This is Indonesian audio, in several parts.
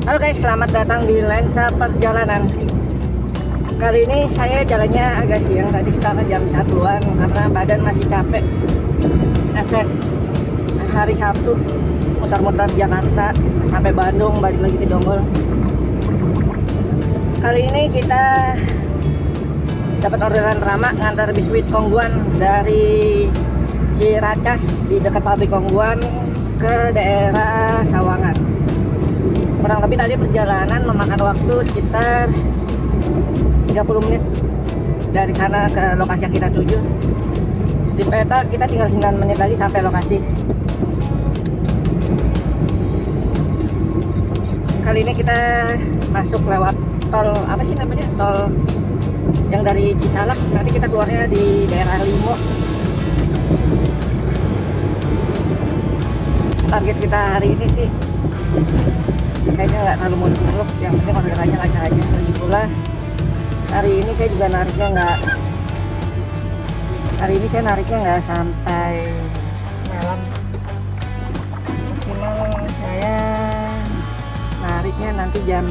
Halo guys, selamat datang di Lensa Perjalanan. Kali ini saya jalannya agak siang, tadi sekitar jam 1-an karena badan masih capek. Efek hari Sabtu mutar-mutar Jakarta sampai Bandung, balik lagi ke Jonggol. Kali ini kita dapat orderan Rama ngantar biskuit Kongguan dari Ciracas di dekat pabrik Kongguan ke daerah Sawangan. Kurang lebih tadi perjalanan memakan waktu sekitar 30 menit dari sana ke lokasi yang kita tuju. Di peta kita tinggal 9 menit lagi sampai lokasi. Kali ini kita masuk lewat tol, apa sih namanya, tol yang dari Cisalak. Nanti kita keluarnya di daerah Limo. Target kita hari ini sih kayaknya nggak terlalu muluk-muluk, yang penting orderannya lancar aja. Lagi pula hari ini saya juga nariknya nggak sampai malam. Maksimal saya nariknya nanti jam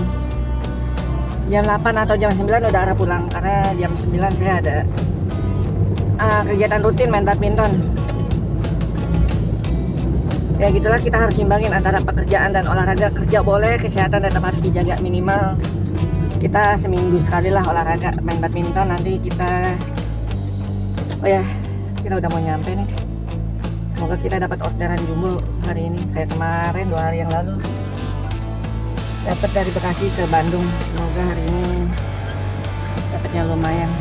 8 atau jam 9 udah arah pulang, karena jam 9 saya ada kegiatan rutin main badminton. Ya gitulah, kita harus imbangin antara pekerjaan dan olahraga. Kerja boleh, kesehatan tetap harus dijaga. Minimal kita seminggu sekali lah olahraga, main badminton. Nanti kita kita udah mau nyampe nih. Semoga kita dapat orderan jumbo hari ini kayak kemarin 2 hari yang lalu dapat dari Bekasi ke Bandung. Semoga hari ini dapatnya lumayan.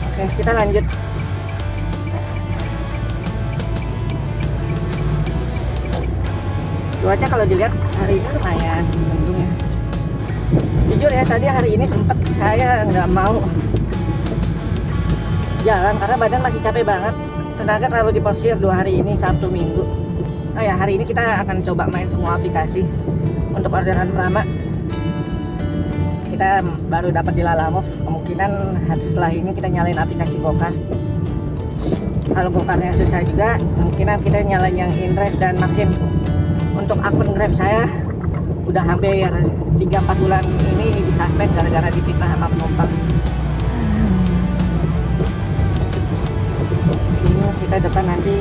Oke, kita lanjut. Cuaca kalau dilihat hari ini lumayan mendung ya. Jujur ya, tadi hari ini sempat saya nggak mau jalan karena badan masih capek banget. Tenaga terlalu diporsir 2 hari ini, Sabtu Minggu. Nah ya, hari ini kita akan coba main semua aplikasi untuk orderan Rama. Kita baru dapat di Lalamove. Kemungkinan setelah ini kita nyalain aplikasi Gokar. Kalau Gokarnya susah juga, kemungkinan kita nyalain yang InDrive dan Maxim. Untuk akun Grab saya udah hampir 3-4 bulan ini disuspend gara-gara difitnah sama penumpang. Ini kita depan nanti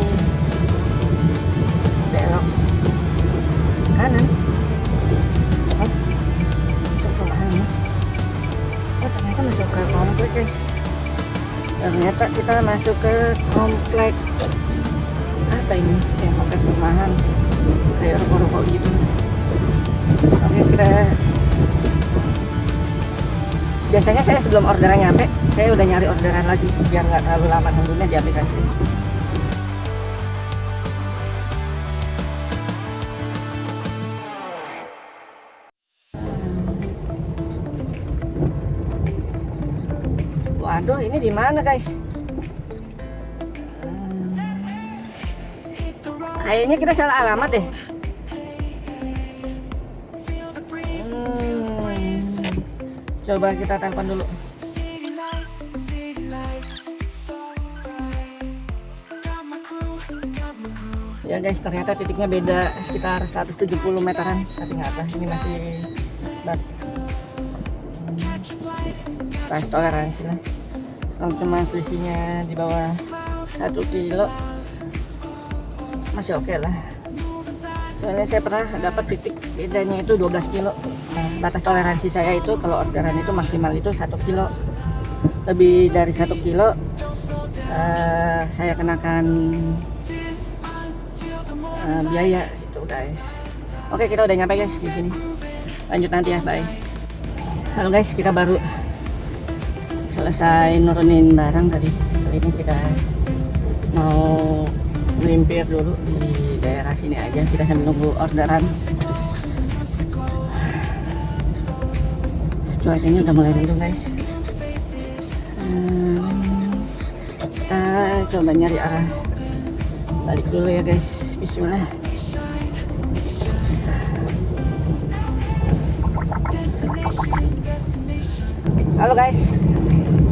belok kanan. Masuk perumahan ya. Oh, ternyata masuk ke komplek guys. Ternyata kita masuk ke komplek apa ini? Ya, komplek perumahan kayak ruko-ruko gitu. Oke, kita biasanya saya sebelum orderan nyampe saya udah nyari orderan lagi biar nggak terlalu lama nunggunya di aplikasi. Waduh, ini di mana guys? Kayaknya kita salah alamat deh. Coba kita telepon dulu. Ya guys, ternyata titiknya beda sekitar 170 meteran. Tapi nggak apa, ini masih pas toleransi lah. Kalau cuma selisihnya di bawah 1 kilo masih oke lah. Soalnya saya pernah dapat titik bedanya itu 12 kilo. Nah, batas toleransi saya itu kalau orderan itu maksimal itu 1 kilo. Lebih dari 1 kilo saya kenakan biaya itu guys. Oke, kita udah nyampe guys di sini. Lanjut nanti ya, bye. Halo guys, kita baru selesai nurunin barang tadi. Kali ini kita mau melimpir dulu di daerah sini aja, kita sambil nunggu orderan. Cuacanya udah mulai mendung guys. Kita coba nyari arah balik dulu ya guys. Bismillah. Halo guys,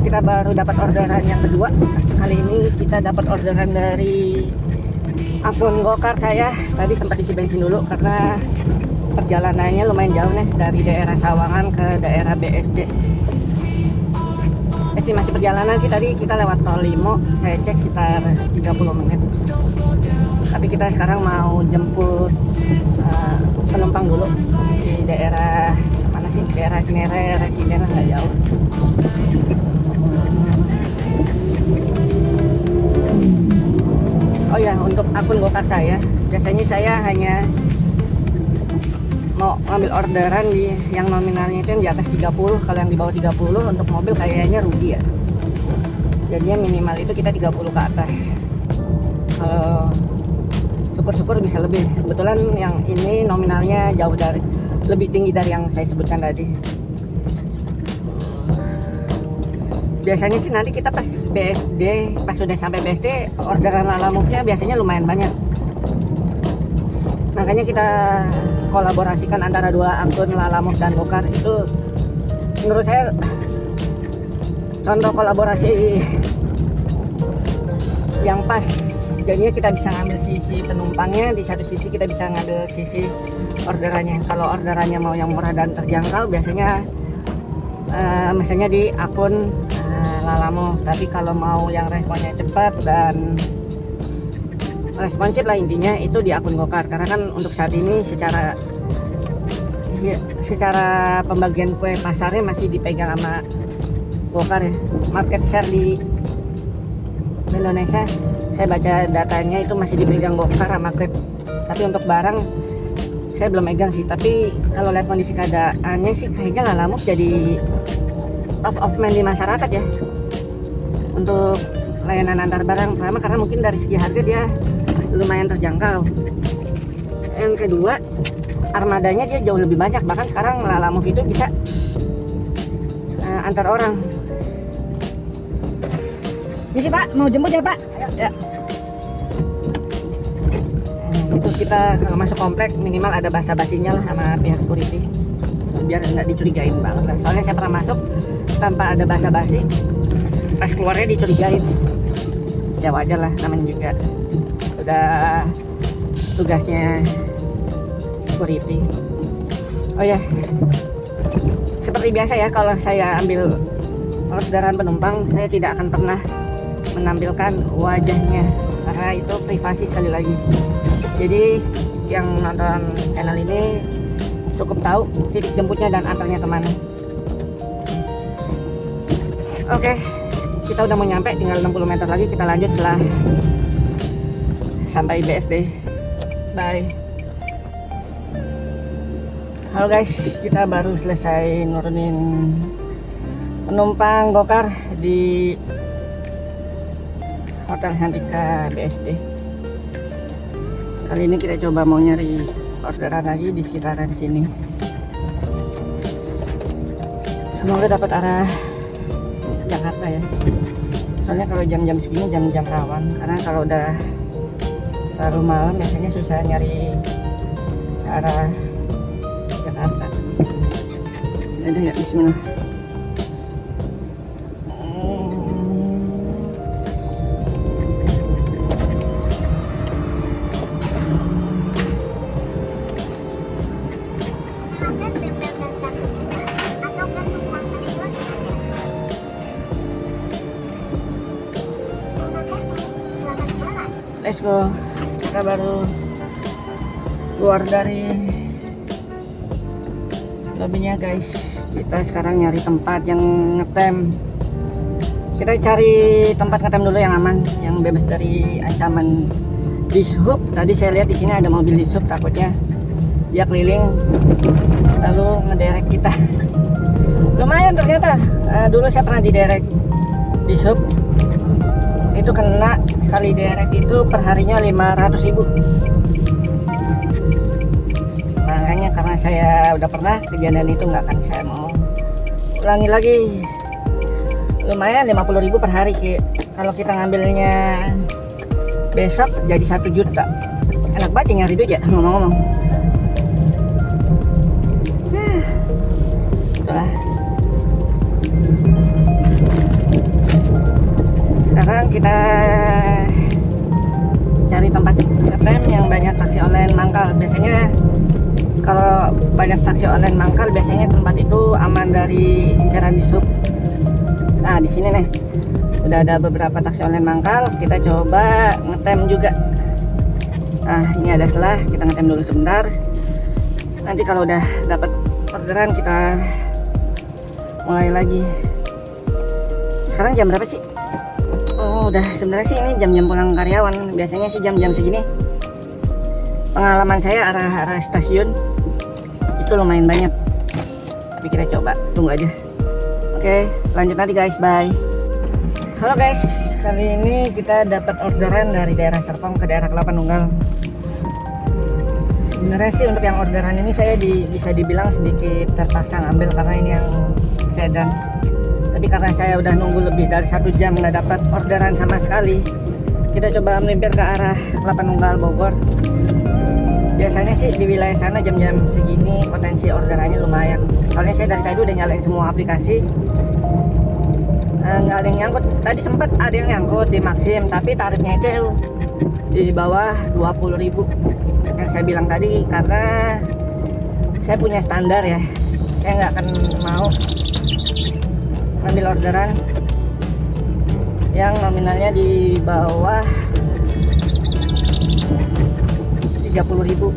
kita baru dapat orderan yang kedua. Kali ini kita dapat orderan dari akun Gokar saya. Tadi sempat isi bensin dulu karena perjalanannya lumayan jauh nih dari daerah Sawangan ke daerah BSD. Estimasi perjalanan sih tadi kita lewat Tol Limo, saya cek sekitar 30 menit. Tapi kita sekarang mau jemput penumpang dulu di daerah mana sih? Daerah Cinere Residen, nggak jauh. Oh ya, untuk akun Gokar saya, biasanya saya hanya mau ngambil orderan yang nominalnya itu yang di atas 30. Kalau yang di bawah 30 untuk mobil kayaknya rugi ya. Jadinya minimal itu kita 30 ke atas. Kalau syukur-syukur bisa lebih. Kebetulan yang ini nominalnya jauh lebih tinggi dari yang saya sebutkan tadi. Biasanya sih nanti kita pas BSD, pas sudah sampai BSD, orderan lalamuknya biasanya lumayan banyak. Makanya kita kolaborasikan antara dua akun Lalamove dan Gokar. Itu menurut saya contoh kolaborasi yang pas. Jadinya kita bisa ngambil sisi penumpangnya, di satu sisi kita bisa ngambil sisi orderannya. Kalau orderannya mau yang murah dan terjangkau, biasanya misalnya di akun Lalamove. Tapi kalau mau yang responnya cepat dan responsif lah intinya, itu di akun Gokar. Karena kan untuk saat ini secara pembagian kue pasarnya masih dipegang sama Gokar ya. Market share di Indonesia, saya baca datanya itu masih dipegang Gokar sama Grab. Tapi untuk barang saya belum megang sih. Tapi kalau lihat kondisi keadaannya sih kayaknya Lalamove jadi top of mind di masyarakat ya untuk layanan antar barang. Pertama karena mungkin dari segi harga dia lumayan terjangkau. Yang kedua, armadanya dia jauh lebih banyak. Bahkan sekarang Lalamove itu bisa antar orang. Misi Pak, mau jemput ya Pak? Ayo, ya. Itu kita kalau masuk komplek minimal ada basa-basinya lah sama pihak security, biar nggak dicurigain banget lah. Soalnya saya pernah masuk tanpa ada basa-basi, pas keluarnya dicurigain. Ya wajar lah, namanya juga udah tugasnya security. Oh ya, seperti biasa ya, kalau saya ambil orderan penumpang, saya tidak akan pernah menampilkan wajahnya karena itu privasi sekali lagi. Jadi yang nonton channel ini cukup tahu titik jemputnya dan antarnya kemana. Oke, kita udah mau nyampe, tinggal 60 meter lagi kita lanjut setelah sampai BSD. Bye. Halo guys, kita baru selesai nurunin penumpang Gokar di Hotel Santika BSD. Kali ini kita coba mau nyari orderan lagi di sekitaran sini. Semoga dapat arah Jakarta ya. Soalnya kalau jam-jam segini jam-jam rawan. Karena kalau udah terlalu malam biasanya susah nyari arah Jakarta. Ada ya, bismillah. Let's go. Kita baru keluar dari lobbynya guys. Kita sekarang nyari tempat yang ngetem. Kita cari tempat ngetem dulu yang aman, yang bebas dari ancaman dishub. Tadi saya lihat di sini ada mobil dishub, takutnya dia keliling lalu ngederek kita. Lumayan ternyata. Dulu saya pernah diderek dishub. Itu kena sekali derek itu perharinya 500.000. Makanya karena saya udah pernah kejadian itu, nggak akan saya mau ulangi lagi. Lumayan 50.000 per hari. Kalau kita ngambilnya besok jadi 1 juta. Enak banget nyari duit ya ngomong-ngomong. Itulah. Sekarang kita cari tempat ngetem yang banyak taksi online mangkal. Biasanya kalau banyak taksi online mangkal biasanya tempat itu aman dari inceran di sub. Nah di sini nih udah ada beberapa taksi online mangkal, kita coba ngetem juga. Nah ini ada selah, kita ngetem dulu sebentar. Nanti kalau udah dapat orderan kita mulai lagi. Sekarang jam berapa sih? Oh udah, sebenarnya sih ini jam-jam pulang karyawan. Biasanya sih jam-jam segini. Pengalaman saya arah stasiun itu lumayan banyak. Tapi kita coba tunggu aja. Oke, lanjut nanti guys, bye. Halo guys, kali ini kita dapat orderan dari daerah Serpong ke daerah Kelapa Nunggal. Sebenarnya sih untuk yang orderan ini saya bisa dibilang sedikit terpaksa ngambil karena ini yang sedan. Tapi karena saya udah nunggu lebih dari 1 jam nggak dapat orderan sama sekali, kita coba melipir ke arah Kelapa Nunggal Bogor. Biasanya sih di wilayah sana jam-jam segini potensi orderannya lumayan. Soalnya saya dari tadi udah nyalain semua aplikasi, nggak ada yang nyangkut. Tadi sempat ada yang nyangkut di Maxim, tapi tarifnya itu di bawah 20.000 yang saya bilang tadi, karena saya punya standar ya, saya nggak akan mau ngambil orderan yang nominalnya di bawah 30.000.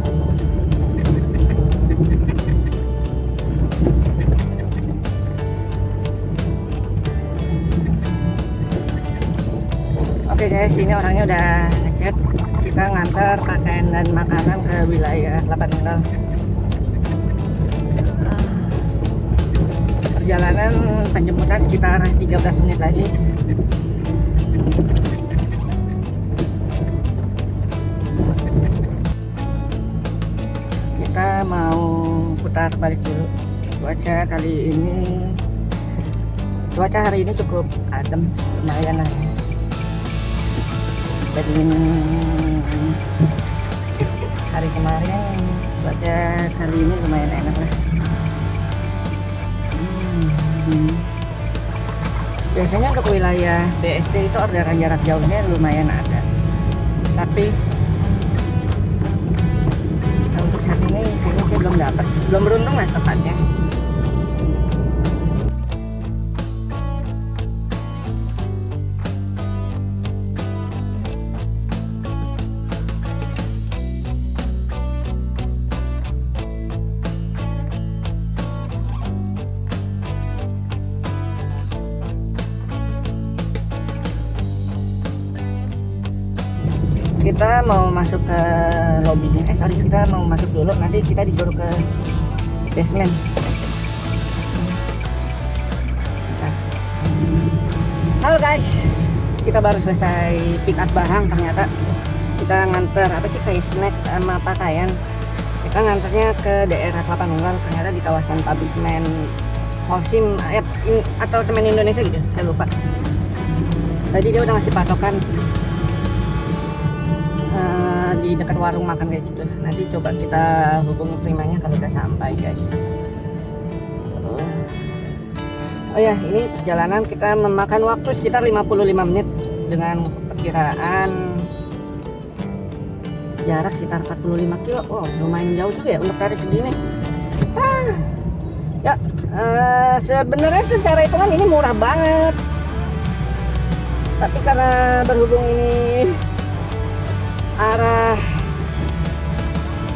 Oke guys, ini orangnya udah ngechat. Kita ngantar pakaian dan makanan ke wilayah Kelapa Nunggal. Perjalanan penjemputan sekitar 13 menit lagi. Kita mau putar balik dulu. Cuaca hari ini cukup adem, lumayan lah. Dibandingin hari kemarin, cuaca kali ini lumayan enak lah. Biasanya untuk wilayah BSD itu orderan jarak jauhnya lumayan ada, tapi untuk saat ini kayaknya saya belum beruntung lah tepatnya. Kita mau masuk ke lobbynya, kita mau masuk dulu, nanti kita disuruh ke basement. Halo guys, kita baru selesai pick up barang. Ternyata kita nganter apa sih, kayak snack sama pakaian. Kita nganternya ke daerah Kelapa Nunggal, ternyata di kawasan pabrik semen Holcim atau semen Indonesia gitu, saya lupa. Tadi dia udah ngasih patokan di dekat warung makan kayak gitu. Nanti coba kita hubungi primanya kalau udah sampai guys. Oh ya, ini perjalanan kita memakan waktu sekitar 55 menit dengan perkiraan jarak sekitar 45 kilo. Wow, lumayan jauh juga ya untuk tarif segini. Sebenarnya secara hitungan ini murah banget, tapi karena berhubung ini arah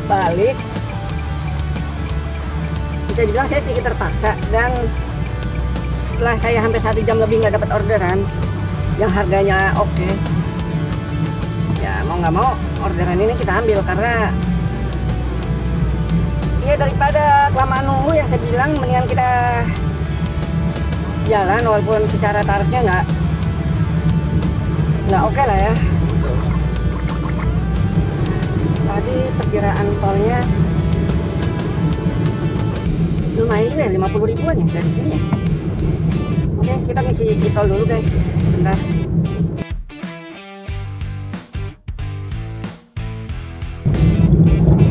balik, bisa dibilang saya sedikit terpaksa. Dan setelah saya hampir 1 jam lebih nggak dapat orderan yang harganya oke, ya mau nggak mau orderan ini kita ambil, karena ya daripada kelamaan nunggu, yang saya bilang mendingan kita jalan walaupun secara tarifnya nggak oke lah ya. Tadi perkiraan tolnya lumayan juga ya, 50 ribuan ya dari sini ya. Oke, kita ngisi e-tol dulu guys, sebentar.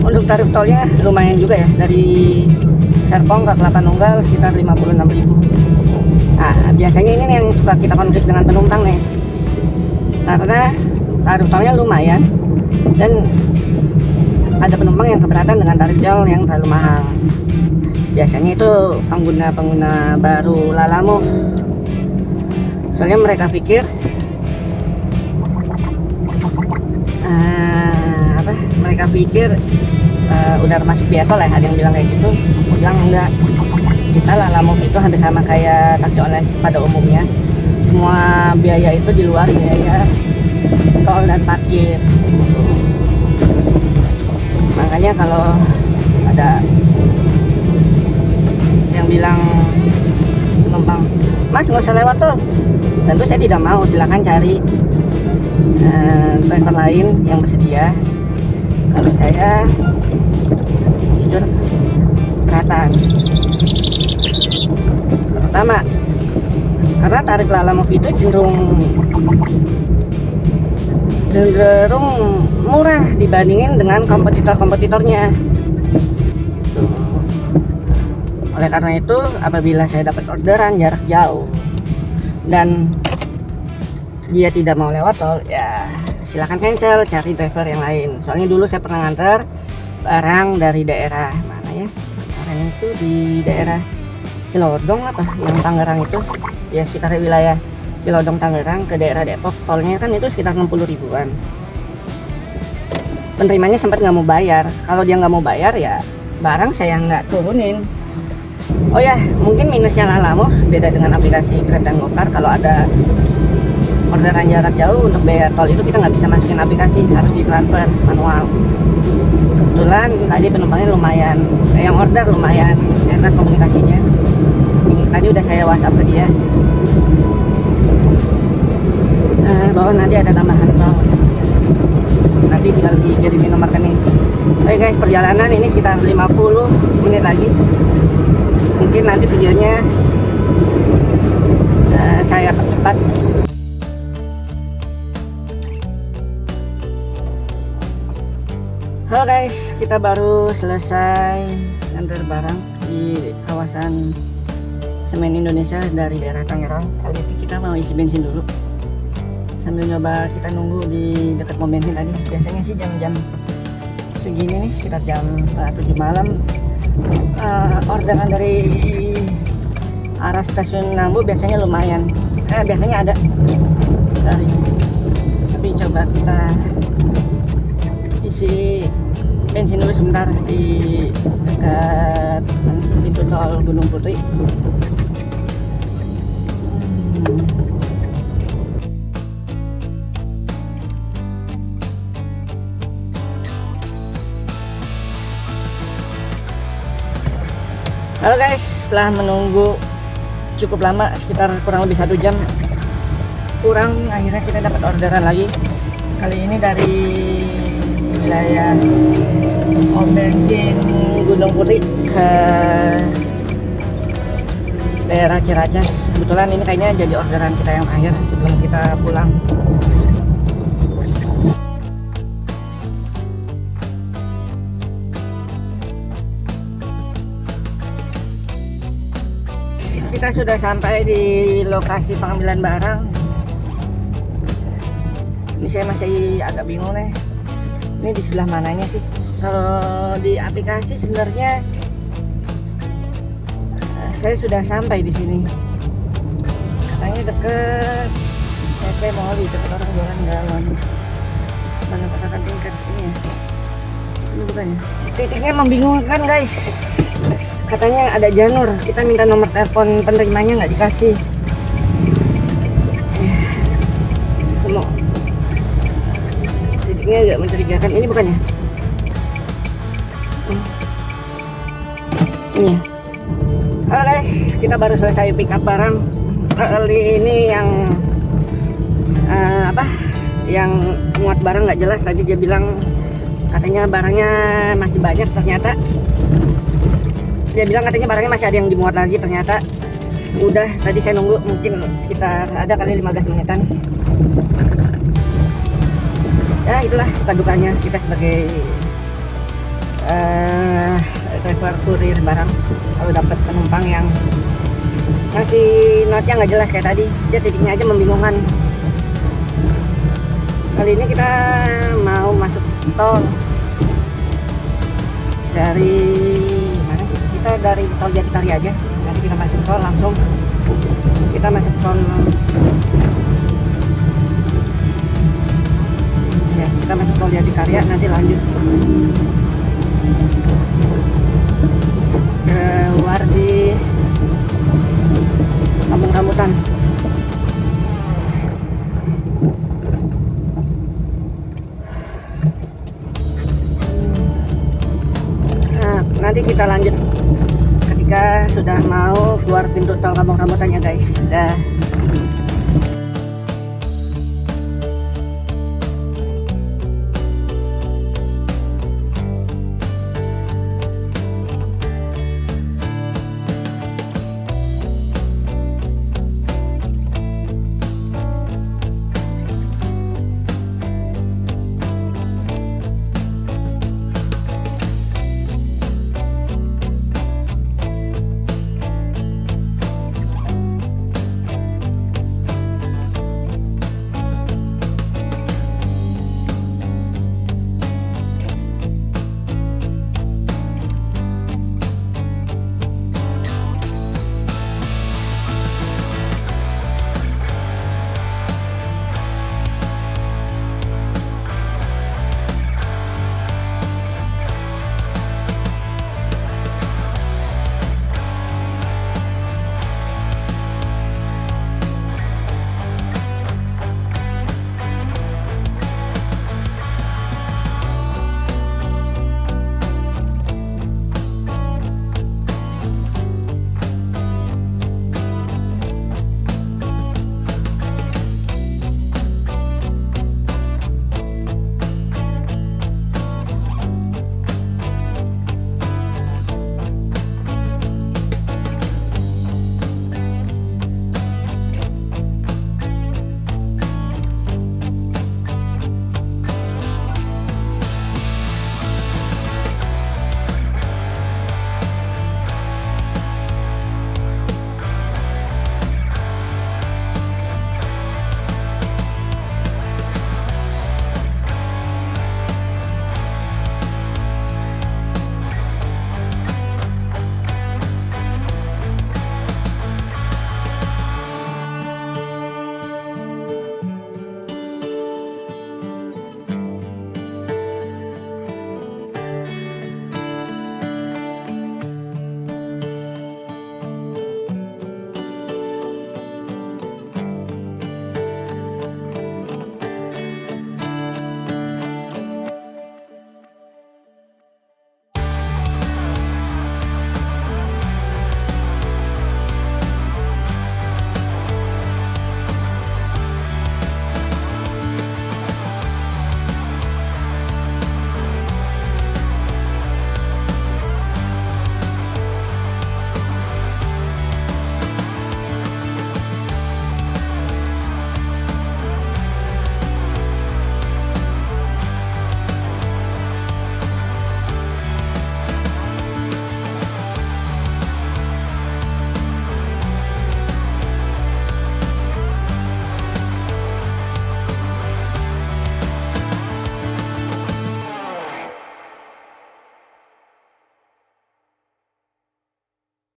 Untuk tarif tolnya lumayan juga ya, dari Serpong ke Kelapa Nunggal sekitar 56.000. Nah, biasanya ini nih yang suka kita konflik dengan penumpang nih, karena tarif tolnya lumayan dan ada penumpang yang keberatan dengan tarif jauh yang terlalu mahal. Biasanya itu pengguna baru Lalamo. Soalnya mereka pikir udah masuk biaya tol ya, ada yang bilang kayak gitu. Aku bilang enggak, kita Lalamo itu hampir sama kayak taksi online pada umumnya. Semua biaya itu di luar biaya tol dan parkir. Makanya kalau ada yang bilang penumpang, Mas nggak usah lewat tol, tentu saya tidak mau. Silakan cari driver lain yang bersedia. Kalau saya jujur keberatan. Pertama, karena tarif Lalamo itu cenderung murah dibandingin dengan kompetitornya. Oleh karena itu, apabila saya dapat orderan jarak jauh dan dia tidak mau lewat tol, ya silakan cancel, cari driver yang lain. Soalnya dulu saya pernah nganter barang dari daerah mana ya, kemarin itu di daerah Cilodong apa yang Tangerang itu, ya sekitar wilayah Cilodong Tangerang ke daerah Depok. Tolnya kan itu sekitar 60 ribuan. Penerimanya sempat nggak mau bayar. Kalau dia nggak mau bayar, ya barang saya nggak turunin. Oh ya, mungkin minusnya Lalamo beda dengan aplikasi Grab dan Gokar. Kalau ada orderan jarak jauh untuk bayar tol itu kita nggak bisa masukin aplikasi, harus ditransfer manual. Kebetulan tadi penumpangnya lumayan, yang order lumayan enak komunikasinya. Tadi udah saya WhatsApp ke dia bahwa nanti ada tambahan tol, nanti tinggal dikirimin nomor rekening. Oke guys, perjalanan ini sekitar 50 menit lagi. Mungkin nanti videonya saya percepat. Halo guys, kita baru selesai nganter barang di kawasan Semen Indonesia dari daerah Tangerang. Kali ini kita mau isi bensin dulu sambil nyoba kita nunggu di dekat pom bensin tadi. Biasanya sih jam-jam segini nih, sekitar jam setengah 7 malam, orderan dari arah stasiun Nambu biasanya lumayan, biasanya ada dari. Tapi coba kita isi bensin dulu sebentar di dekat pintu tol Gunung Putri. Halo guys, setelah menunggu cukup lama, sekitar kurang lebih 1 jam kurang, akhirnya kita dapat orderan lagi. Kali ini dari wilayah pom bensin Gunung Putri ke daerah Ciracas. Kebetulan ini kayaknya jadi orderan kita yang terakhir sebelum kita pulang. Kita sudah sampai di lokasi pengambilan barang. Ini saya masih agak bingung nih, ini di sebelah mananya sih. Kalau di aplikasi sebenarnya saya sudah sampai di sini, katanya deket kayak mau di deket orang jualan galon. Mana petakan tingkat ini ya, ini bukannya. Titiknya membingungkan guys, katanya ada janur, kita minta nomor telepon penerimanya nggak dikasih. Semua titiknya agak mencurigakan. Ini bukannya ini ya. Halo guys, kita baru selesai pick up barang. Kali ini yang yang muat barang nggak jelas. Tadi dia bilang katanya barangnya masih banyak, ternyata dia bilang katanya barangnya masih ada yang dimuat lagi, ternyata udah. Tadi saya nunggu mungkin sekitar ada kali 15 menitan. Ya itulah suka dukanya kita sebagai driver kurir barang. Kalau dapat penumpang yang ngasih notnya nggak jelas kayak tadi, dia titiknya aja membingungkan. Kali ini kita mau masuk tol dari mana sih? Kita dari tol Jatikarya aja. Nanti kita masuk tol langsung. Kita masuk tol. Ya, kita masuk tol Jatikarya, nanti lanjut keluar di Kampung Rambutan. Nah, nanti kita lanjut ketika sudah mau keluar pintu tol Kampung Rambutan ya guys. Dah.